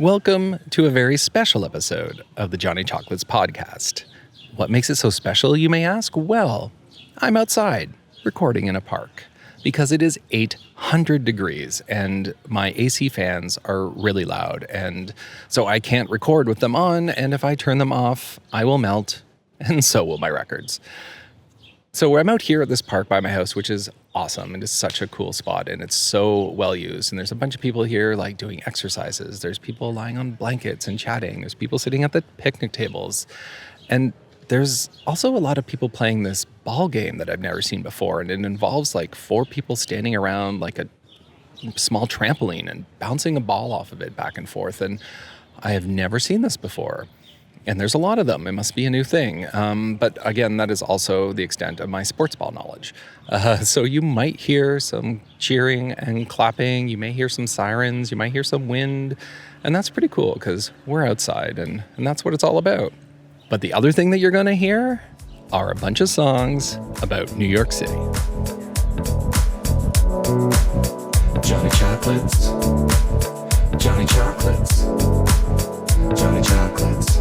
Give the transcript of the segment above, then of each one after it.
Welcome to a very special episode of the Johnny Chocolates podcast. What makes it so special, you may ask? Well, I'm outside, recording in a park, because it is 800 degrees and my AC fans are really loud, and so I can't record with them on, and if I turn them off, I will melt, and so will my records. So I'm out here at this park by my house, which is awesome. It is such a cool spot, and it's so well used. And there's a bunch of people here like doing exercises. There's people lying on blankets and chatting. There's people sitting at the picnic tables. And there's also a lot of people playing this ball game that I've never seen before. And it involves like 4 people standing around like a small trampoline and bouncing a ball off of it back and forth. And I have never seen this before. And there's a lot of them. It must be a new thing. But again, that is also the extent of my sports ball knowledge. So you might hear some cheering and clapping. You may hear some sirens. You might hear some wind. And that's pretty cool because we're outside and that's what it's all about. But the other thing that you're going to hear are a bunch of songs about New York City. Johnny Chocolates. Johnny Chocolates. Johnny Chocolates.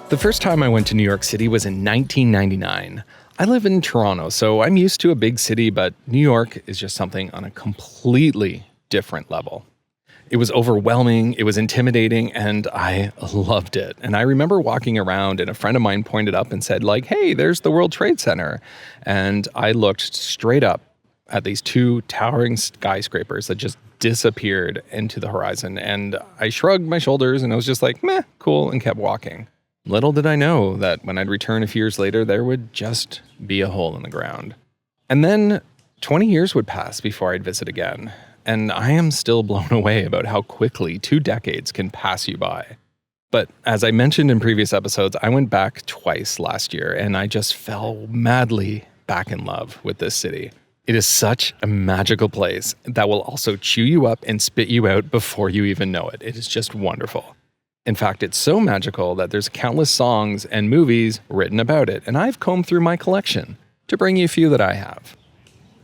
The first time I went to New York City was in 1999. I live in Toronto, so I'm used to a big city, but New York is just something on a completely different level. It was overwhelming, it was intimidating, and I loved it. And I remember walking around and a friend of mine pointed up and said, like, hey, there's the World Trade Center. And I looked straight up at these 2 towering skyscrapers that just disappeared into the horizon. And I shrugged my shoulders and I was just like, meh, cool, and kept walking. Little did I know that when I'd return a few years later, there would just be a hole in the ground. And then 20 years would pass before I'd visit again. And I am still blown away about how quickly 2 decades can pass you by. But as I mentioned in previous episodes, I went back twice last year and I just fell madly back in love with this city. It is such a magical place that will also chew you up and spit you out before you even know it. It is just wonderful. In fact, it's so magical that there's countless songs and movies written about it, and I've combed through my collection to bring you a few that I have.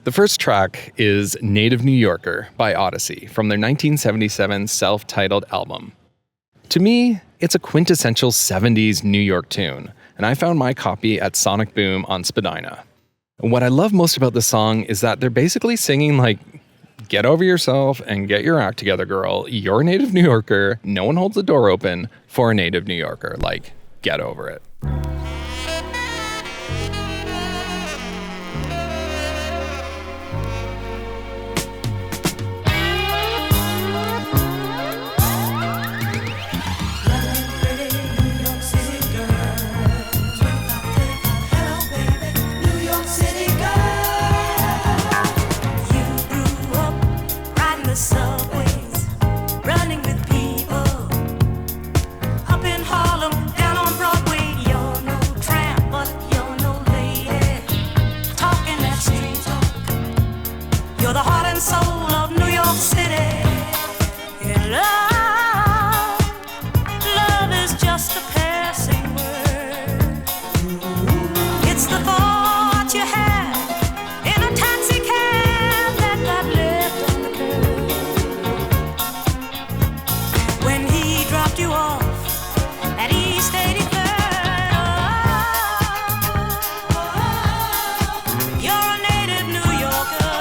The first track is Native New Yorker by Odyssey from their 1977 self-titled album. To me, it's a quintessential 70s New York tune, and I found my copy at Sonic Boom on Spadina. What I love most about the song is that they're basically singing like, get over yourself and get your act together, girl. You're a native New Yorker. No one holds the door open for a native New Yorker. Like, get over it. Subways, running with people, up in Harlem, down on Broadway. You're no tramp, but you're no lady, talking that street talk. You're the heart and soul of New York City. In love, love is just a passing word. It's the thought you had in a taxi cab that got left on the curb. Dropped you off at East 83rd. You're a native New Yorker.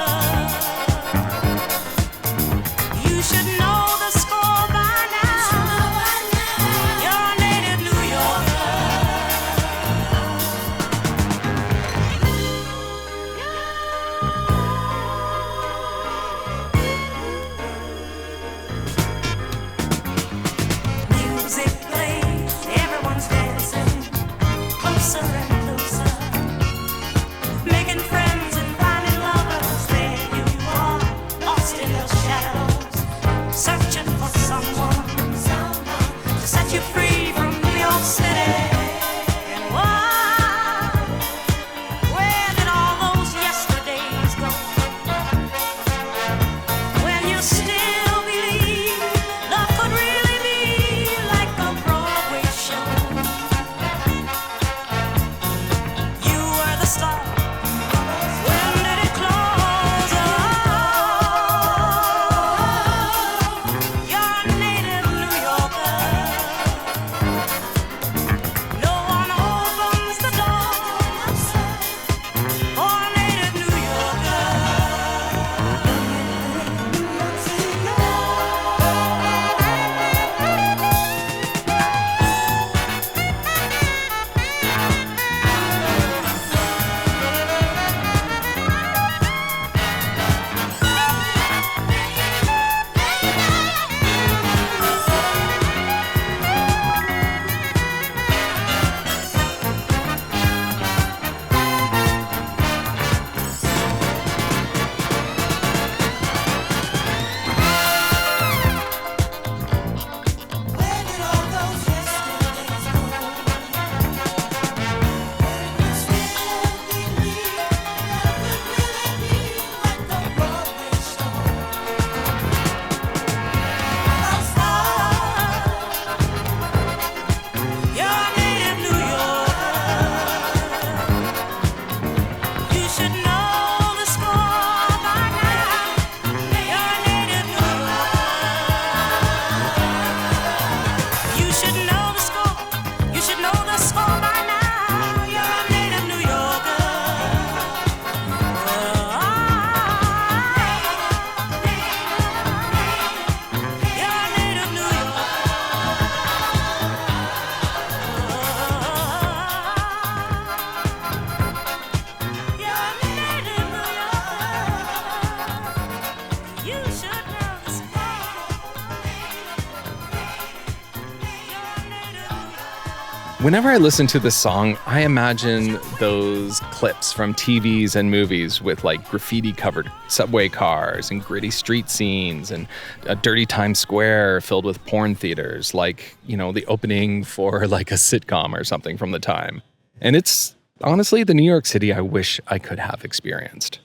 Whenever I listen to this song, I imagine those clips from TVs and movies with like graffiti covered subway cars and gritty street scenes and a dirty Times Square filled with porn theaters, like, you know, the opening for like a sitcom or something from the time. And it's honestly the New York City I wish I could have experienced.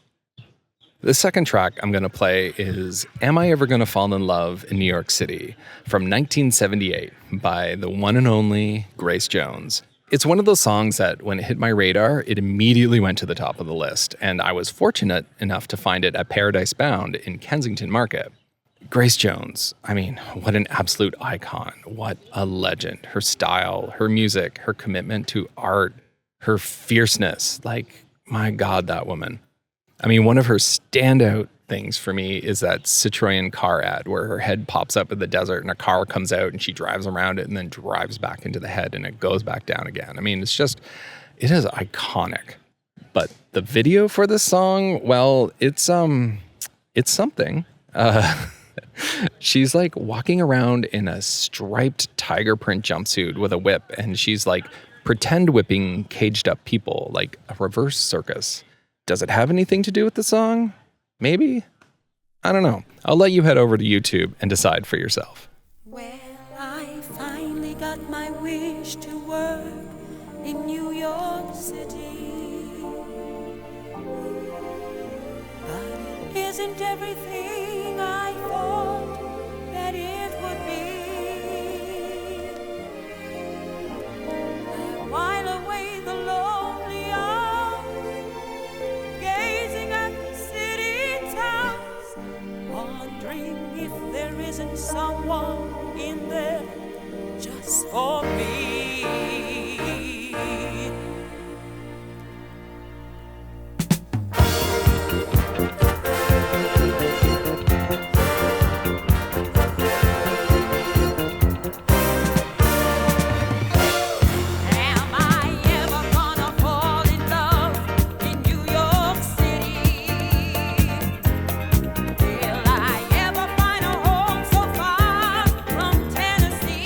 The second track I'm going to play is Am I Ever Gonna Fall in Love in New York City from 1978 by the one and only Grace Jones. It's one of those songs that when it hit my radar, it immediately went to the top of the list, and I was fortunate enough to find it at Paradise Bound in Kensington Market. Grace Jones, I mean, what an absolute icon. What a legend. Her style, her music, her commitment to art, her fierceness. Like, my God, that woman. I mean, one of her standout things for me is that Citroën car ad where her head pops up in the desert and a car comes out and she drives around it and then drives back into the head and it goes back down again. I mean, it is iconic. But the video for this song, well, it's something. She's like walking around in a striped tiger print jumpsuit with a whip, and she's like pretend whipping caged up people, like a reverse circus. Does it have anything to do with the song? Maybe? I don't know. I'll let you head over to YouTube and decide for yourself. Well, I finally got my wish to work in New York City. But it isn't everything I thought that it would be. I while away the lonely hours, gazing at the city towers, wondering if there isn't someone in there just for me. Am I ever gonna fall in love in New York City? Will I ever find a home so far from Tennessee?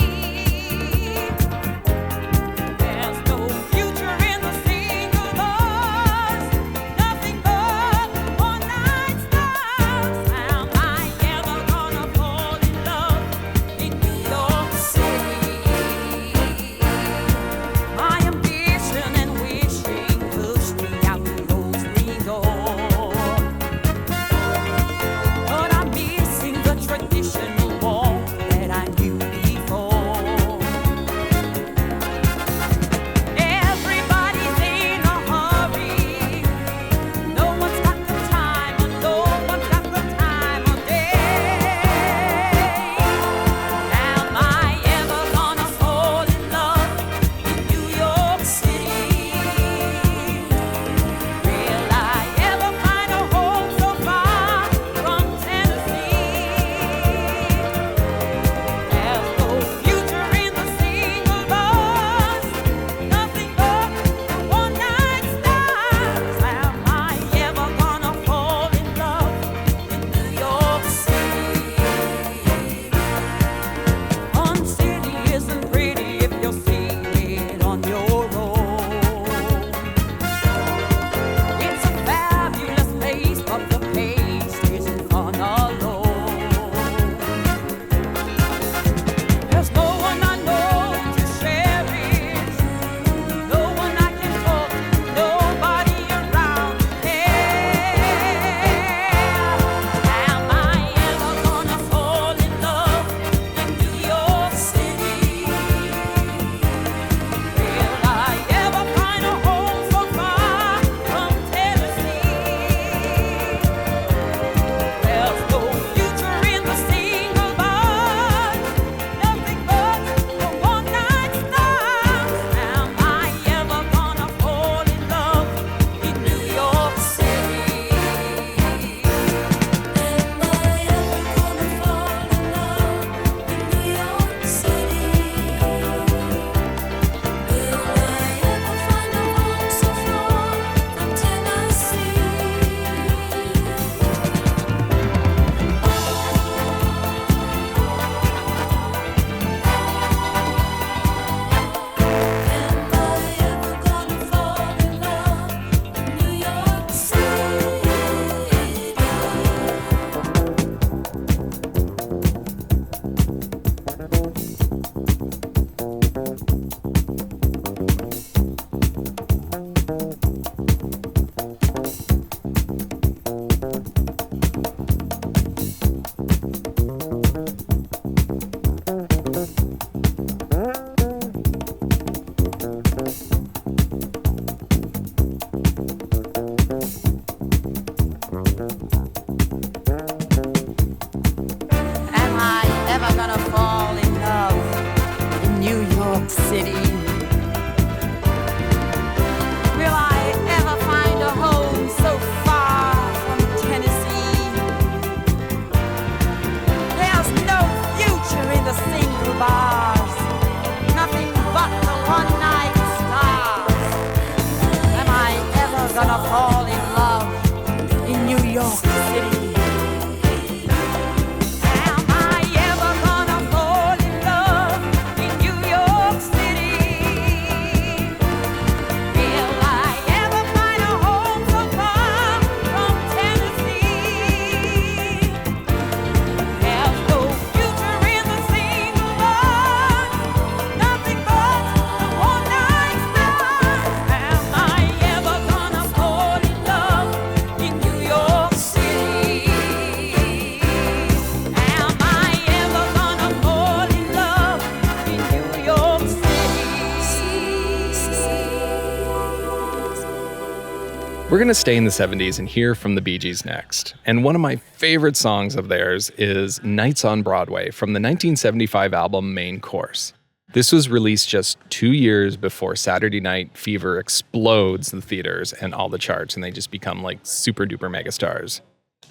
going to stay in the 70s and hear from the Bee Gees next. And one of my favorite songs of theirs is Nights on Broadway from the 1975 album Main Course. This was released just 2 years before Saturday Night Fever explodes the theaters and all the charts, and they just become like super duper megastars.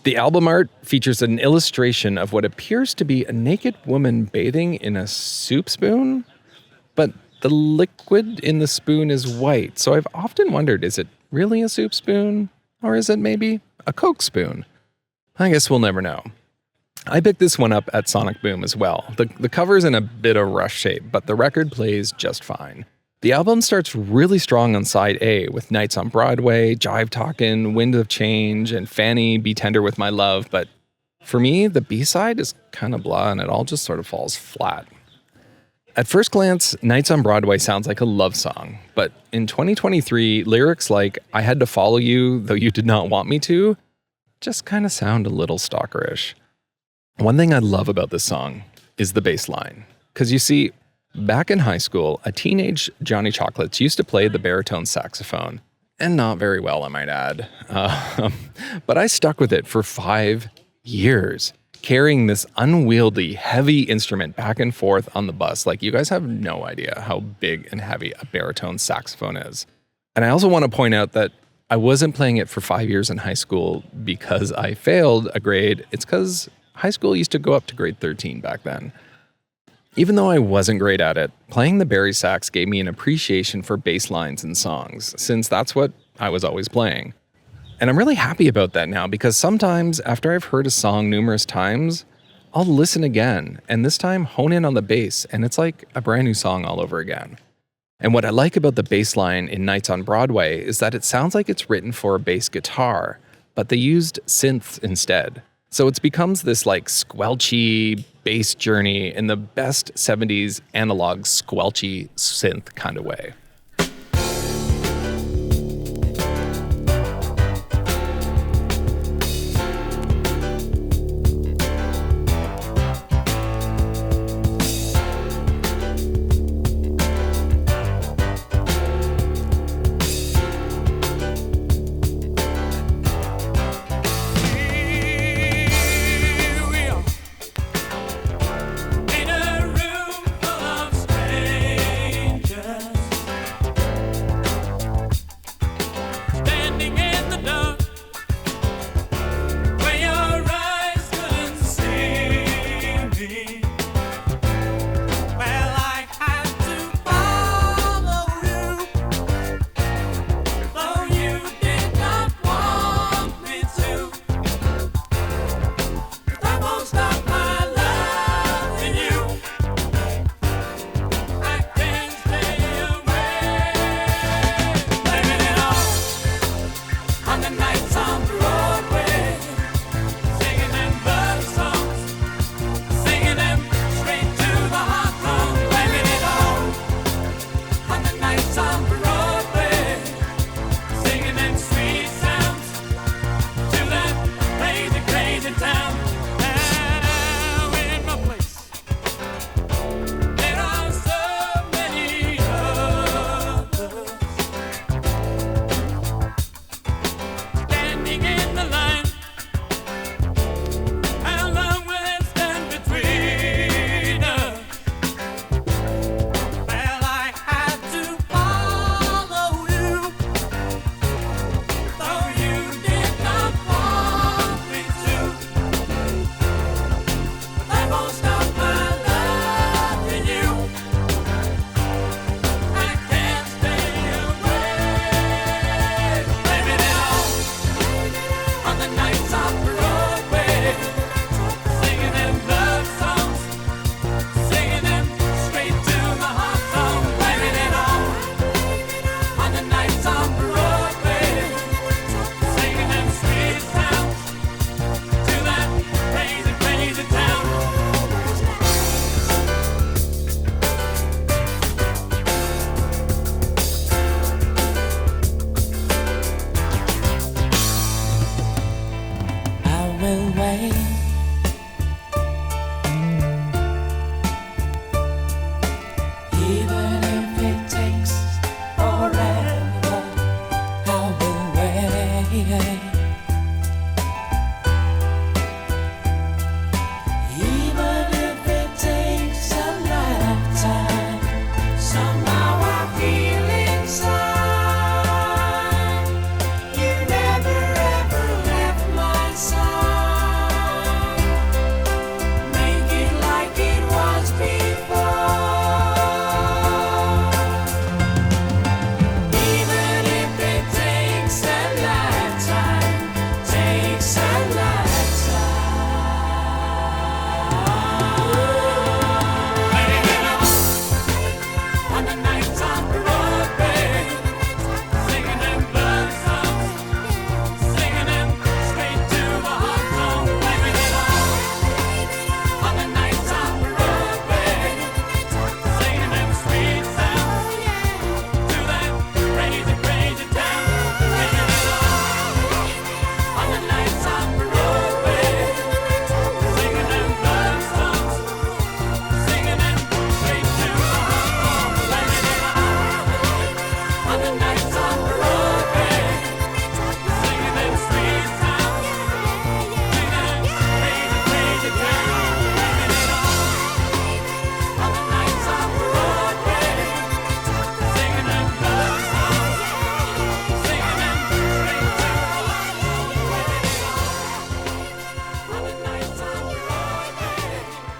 The album art features an illustration of what appears to be a naked woman bathing in a soup spoon, but the liquid in the spoon is white. So I've often wondered, is it really a soup spoon? Or is it maybe a Coke spoon? I guess we'll never know. I picked this one up at Sonic Boom as well. The cover's in a bit of rough shape, but the record plays just fine. The album starts really strong on side A with Nights on Broadway, Jive Talkin', Wind of Change, and Fanny, Be Tender With My Love, but for me, the B-side is kind of blah and it all just sort of falls flat. At first glance, Nights on Broadway sounds like a love song, but in 2023, lyrics like, I had to follow you, though you did not want me to, just kind of sound a little stalkerish. One thing I love about this song is the bass line. Because you see, back in high school, a teenage Johnny Chocolates used to play the baritone saxophone. And not very well, I might add. But I stuck with it for 5 years, carrying this unwieldy, heavy instrument back and forth on the bus. Like, you guys have no idea how big and heavy a baritone saxophone is. And I also want to point out that I wasn't playing it for 5 years in high school because I failed a grade. It's because high school used to go up to grade 13 back then. Even though I wasn't great at it, playing the bari sax gave me an appreciation for bass lines in songs, since that's what I was always playing. And I'm really happy about that now because sometimes after I've heard a song numerous times, I'll listen again and this time hone in on the bass and it's like a brand new song all over again. And what I like about the bass line in Nights on Broadway is that it sounds like it's written for a bass guitar, but they used synths instead. So it becomes this like squelchy bass journey in the best 70s analog squelchy synth kind of way.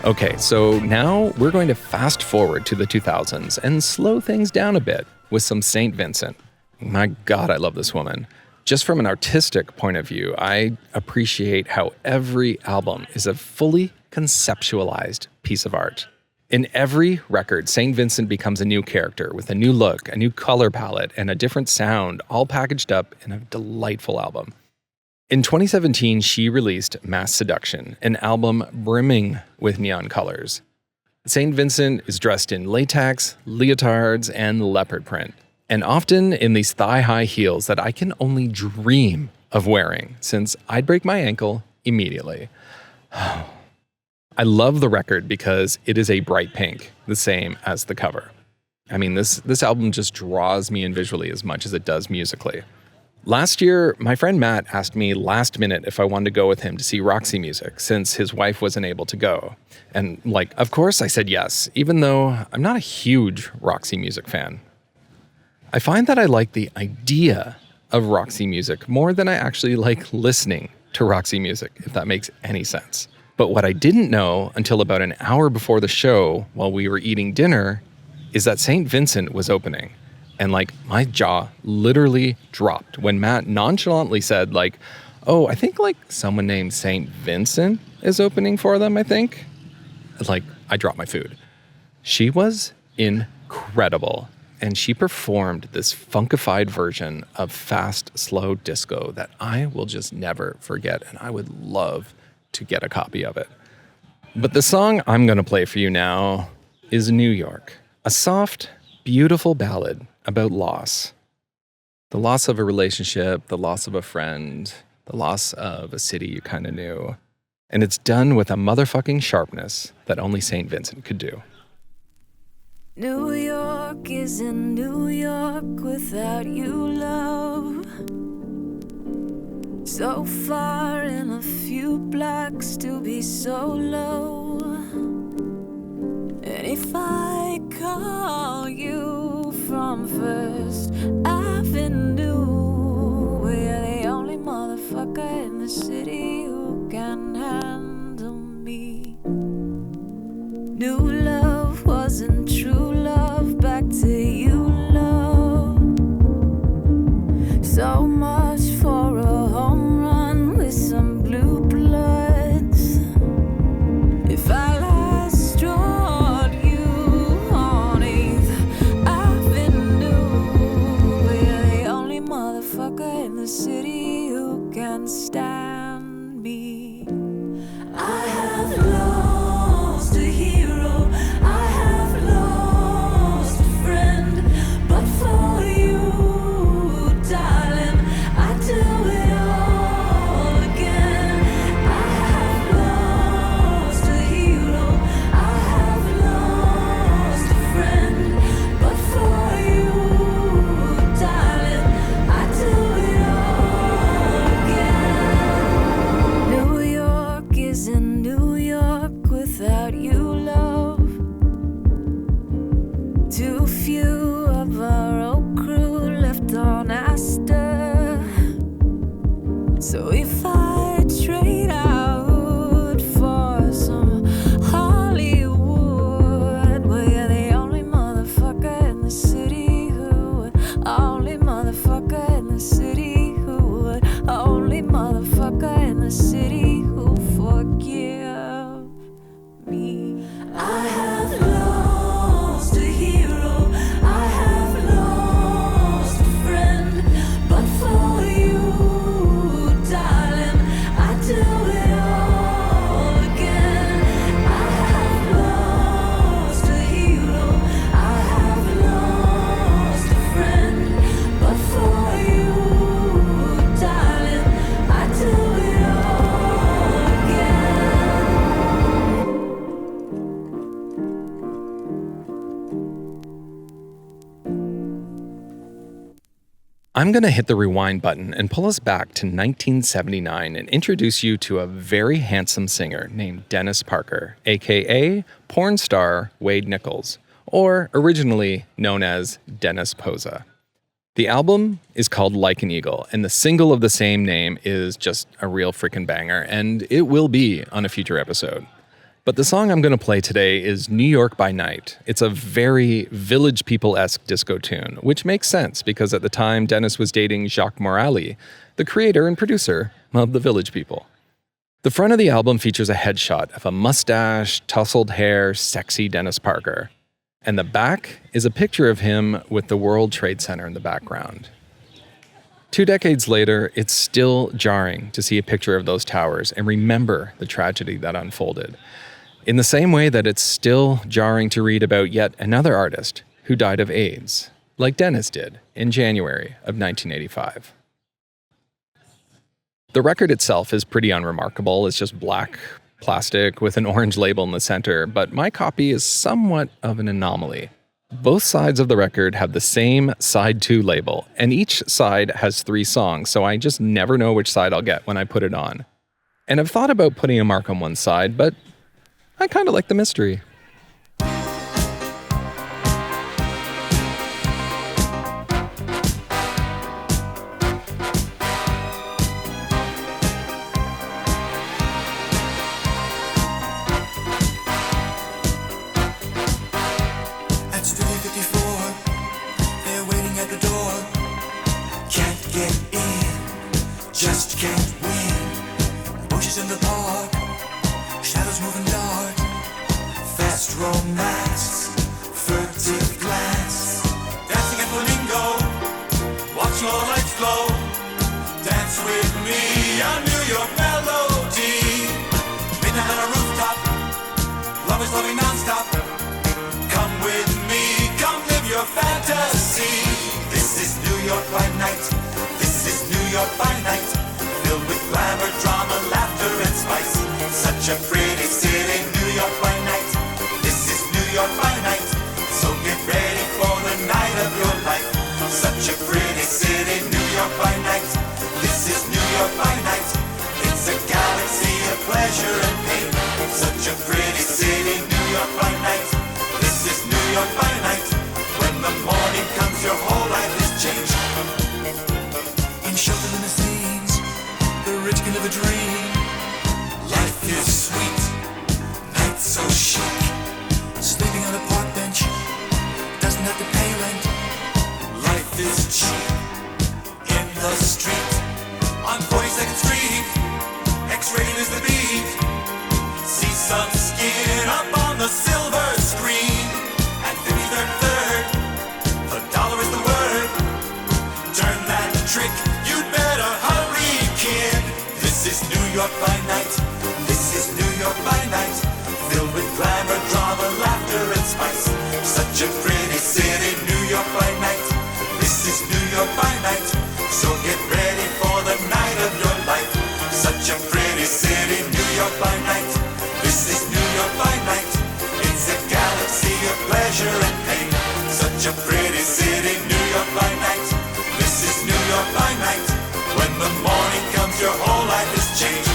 Okay, so now we're going to fast forward to the 2000s and slow things down a bit with some St. Vincent. My God, I love this woman. Just from an artistic point of view, I appreciate how every album is a fully conceptualized piece of art. In every record, St. Vincent becomes a new character with a new look, a new color palette, and a different sound, all packaged up in a delightful album. In 2017, she released Mass Seduction, an album brimming with neon colors. St. Vincent is dressed in latex, leotards, and leopard print, and often in these thigh-high heels that I can only dream of wearing, since I'd break my ankle immediately. I love the record because it is a bright pink, the same as the cover. I mean, this album just draws me in visually as much as it does musically. Last year, my friend Matt asked me last minute if I wanted to go with him to see Roxy Music since his wife wasn't able to go. And of course I said yes, even though I'm not a huge Roxy Music fan. I find that I like the idea of Roxy Music more than I actually like listening to Roxy Music, if that makes any sense. But what I didn't know until about an hour before the show while we were eating dinner is that St. Vincent was opening. And my jaw literally dropped when Matt nonchalantly said oh, I think someone named St. Vincent is opening for them, I think. I dropped my food. She was incredible. And she performed this funkified version of fast, slow disco that I will just never forget. And I would love to get a copy of it. But the song I'm going to play for you now is New York, a soft, beautiful ballad about loss. The loss of a relationship, the loss of a friend, the loss of a city you kind of knew. And it's done with a motherfucking sharpness that only St. Vincent could do. New York isn't New York without you, love. So far in a few blocks to be so low. And if I call you from First Avenue, we're the only motherfucker in the city who can handle me. New love wasn't true love, back to you, love. So much for a home run with some blue bloods. If I last drawed you on 8th Avenue, we're the only motherfucker in the city who can stand me. I have lost a hero, I have lost a friend, but for you, darling, I do it all again. I have lost a hero, I have lost a friend, but for you, darling, I do it all again. New York isn't New York without you, love. Too few of our old crew left on Astor. So if I trade out for some Hollywood, we're the only motherfucker in the city who would, only motherfucker in the city who would, only motherfucker in the city who forgive me. I have lost a hero, I have lost a friend, but for you, darling, I do it all again. I have lost a hero, I have lost a friend, but for you, darling, I do it all again. I'm going to hit the rewind button and pull us back to 1979 and introduce you to a very handsome singer named Dennis Parker, aka porn star Wade Nichols, or originally known as Dennis Posa. The album is called Like an Eagle, and the single of the same name is just a real freaking banger, and it will be on a future episode. But the song I'm going to play today is New York by Night. It's a very Village People-esque disco tune, which makes sense because at the time Dennis was dating Jacques Morali, the creator and producer of the Village People. The front of the album features a headshot of a mustache, tousled hair, sexy Dennis Parker. And the back is a picture of him with the World Trade Center in the background. 2 decades later, it's still jarring to see a picture of those towers and remember the tragedy that unfolded. In the same way that it's still jarring to read about yet another artist who died of AIDS, like Dennis did in January of 1985. The record itself is pretty unremarkable. It's just black plastic with an orange label in the center, but my copy is somewhat of an anomaly. Both sides of the record have the same side 2 label, and each side has 3 songs, so I just never know which side I'll get when I put it on. And I've thought about putting a mark on one side, but I kind of like the mystery. At Studio 54, they're waiting at the door. Can't get in, just can't win. Bushes in the park, shadows moving dark. Fast romance, furtive glance. Dancing at Flamingo, watching all the lights glow. Dance with me, a New York melody. Midnight on a rooftop, lovers loving non-stop. Come with me, come live your fantasy. This is New York by night. This is New York by night. Filled with glamour, drama, laughter, and spice. Such a pretty city, New York by night. This is New York by night. So get ready for the night of your life. Such a pretty city, New York by night. This is New York by night. It's a galaxy of pleasure and pain. Such a pretty city, New York by night. This is New York by night. When the morning comes, your whole life is changed. In shelter limousines, the rich can live a dream. Life is sweet, night so chic. Sleeping on a park bench, doesn't have to pay rent. Life is cheap, in the street. On 42nd Street, X-rated is the beat. See some skin up on the silver screen. At 53rd Third, the dollar is the word. Turn that trick, you better hurry, kid. This is New York by night. This is New York by night. Filled with glamour, drama, laughter, and spice. Such a pretty city, New York by night. This is New York by night. So get ready for the night of your life. Such a pretty city, New York by night. This is New York by night. It's a galaxy of pleasure and pain. Such a pretty city, New York by night. This is New York by night. When the morning comes, your whole life is changed.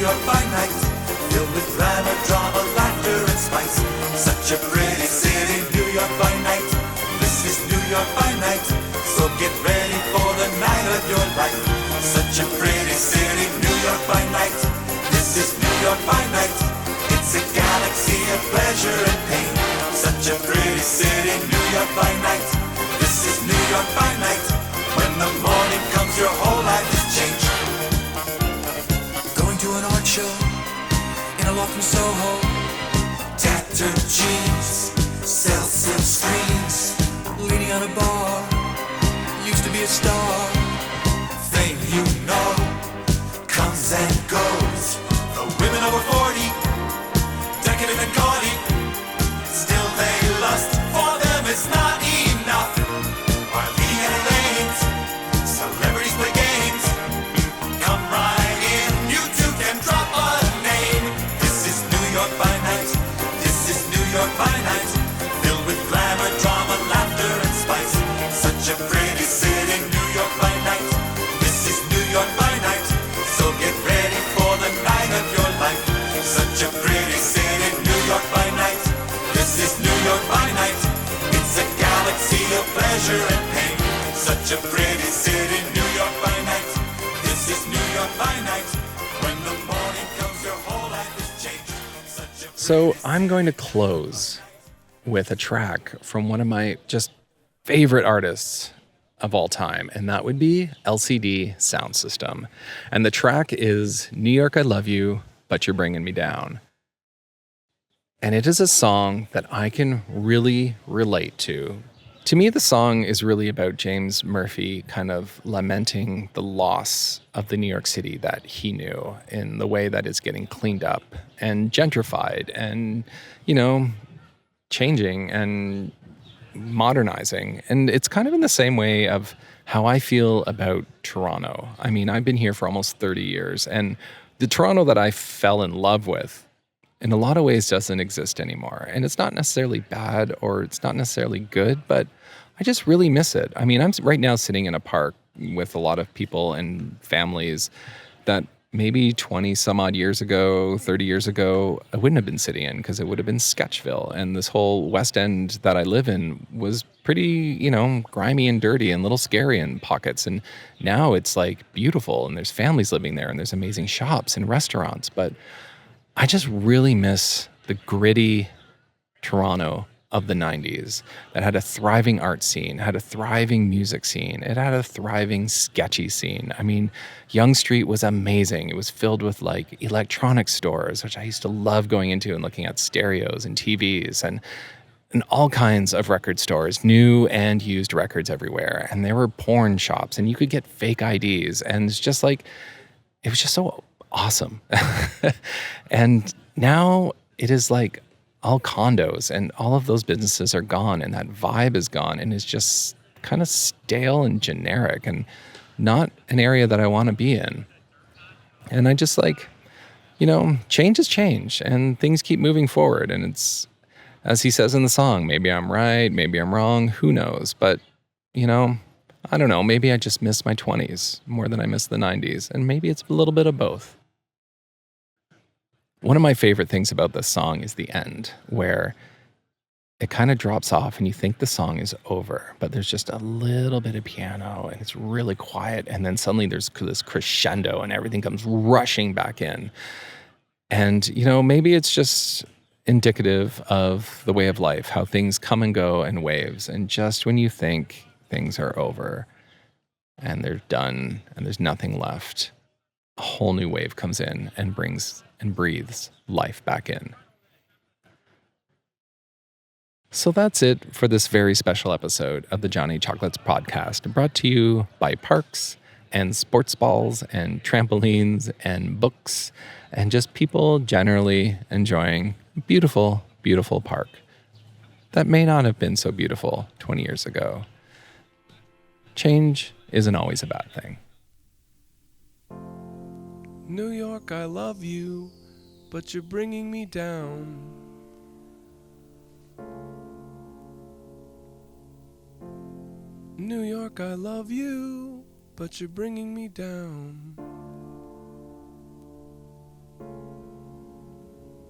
York by night, filled with glamour, drama, laughter, and spice. Such a pretty city, New York by night. This is New York by night, so get ready for the night of your life. Such a pretty city, New York by night. This is New York by night. It's a galaxy of pleasure and pain. Such a pretty city, New York by night. This is New York by night. When the morning comes, your whole life is changed. Going to an art show in a loft in Soho. Cheddar cheese, sell silk screens, leaning on a bar, used to be a star. Fame, you know, comes and goes. The women over 40, decadent and gaudy, still they lust, for them it's not enough. While he entertains, celebrities play games. Come right in, you two can drop a name. This is New York by night, this is New York by night, filled with glamour, drama, laughter and spice. Such a pretty city, New York by night. This is New York by night, so get ready for the night of your life. Such a pretty city, New York by night. This is New York by night. It's a galaxy of pleasure and pain. Such a pretty city, New York by night. This is New York by night. When the morning comes, your whole life is changed. Such a So I'm going to close with a track from one of my just favorite artists of all time, and that would be LCD Sound System. And the track is New York, I Love You, But You're Bringing Me Down. And it is a song that I can really relate to. To me, the song is really about James Murphy kind of lamenting the loss of the New York City that he knew in the way that it's getting cleaned up and gentrified and, changing and modernizing. And it's kind of in the same way of how I feel about Toronto. I mean, I've been here for almost 30 years, and the Toronto that I fell in love with in a lot of ways doesn't exist anymore. And it's not necessarily bad or it's not necessarily good, but I just really miss it. I mean, I'm right now sitting in a park with a lot of people and families that maybe 20 some odd years ago, 30 years ago, I wouldn't have been sitting in because it would have been Sketchville. And this whole West End that I live in was pretty, grimy and dirty and a little scary in pockets. And now it's like beautiful and there's families living there and there's amazing shops and restaurants. But I just really miss the gritty Toronto of the 90s that had a thriving art scene, had a thriving music scene. It had a thriving sketchy scene. I mean, Yonge Street was amazing. It was filled with like electronic stores, which I used to love going into and looking at stereos and TVs and all kinds of record stores, new and used records everywhere. And there were porn shops and you could get fake IDs. And it's just like, it was just so awesome. And now it is like all condos and all of those businesses are gone and that vibe is gone and it's just kind of stale and generic and not an area that I want to be in. And I just like, change is change and things keep moving forward. And it's, as he says in the song, maybe I'm right, maybe I'm wrong, who knows? But, I don't know, maybe I just miss my 20s more than I miss the 90s. And maybe it's a little bit of both. One of my favorite things about this song is the end, where it kind of drops off and you think the song is over, but there's just a little bit of piano and it's really quiet. And then suddenly there's this crescendo and everything comes rushing back in. And, maybe it's just indicative of the way of life, how things come and go in waves. And just when you think things are over and they're done and there's nothing left, a whole new wave comes in and brings and breathes life back in. So that's it for this very special episode of the Johnny Chocolates podcast, brought to you by parks and sports balls and trampolines and books and just people generally enjoying a beautiful, beautiful park that may not have been so beautiful 20 years ago. Change isn't always a bad thing. New York, I love you, but you're bringing me down. New York, I love you, but you're bringing me down.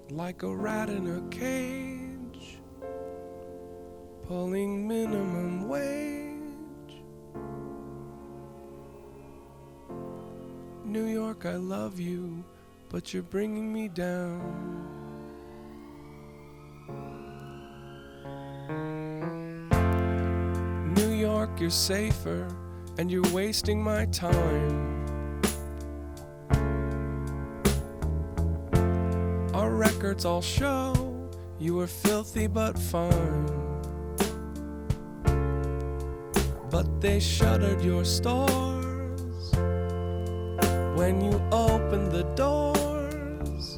Like a rat in a cage, pulling minimum wage. New York, I love you, but you're bringing me down. New York, you're safer, and you're wasting my time. Our records all show You were filthy but fine, but they shuttered your stores when you opened the doors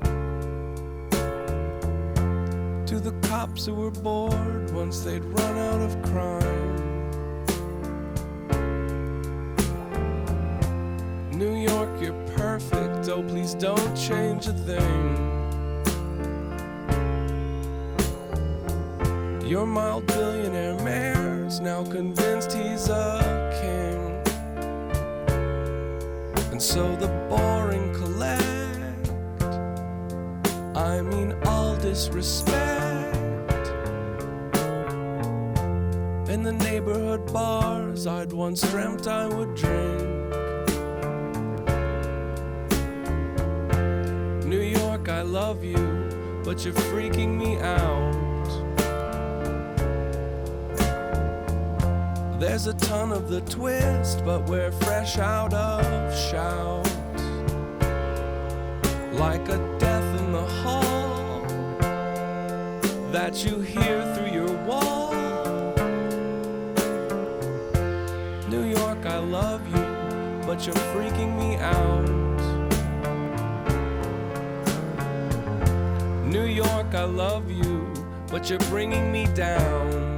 to the cops who were bored once they'd run out of crime. New York, you're perfect, oh please don't change a thing. Your mild billionaire mayor's now convinced he's a king, and so the boring collect, I mean all disrespect. In the neighborhood bars I'd once dreamt I would drink. New York, I love you, but you're freaking me out. There's a ton of the twist, but we're fresh out of shout. Like a death in the hall that you hear through your wall. New York, I love you, but you're freaking me out. New York, I love you, but you're bringing me down.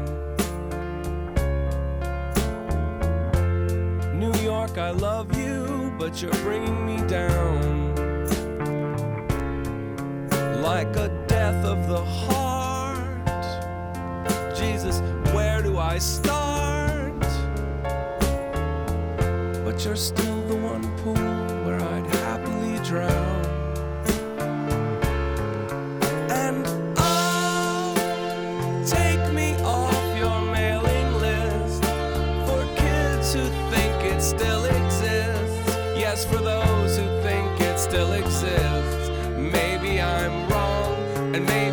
New York, I love you, but you're bringing me down. Like a death of the heart. Jesus, where do I start? But you're still the one pool where I'd happily drown. And oh, take me off your mailing list for kids who think it still exists. Yes, for those who think it still exists. Maybe I'm wrong, and maybe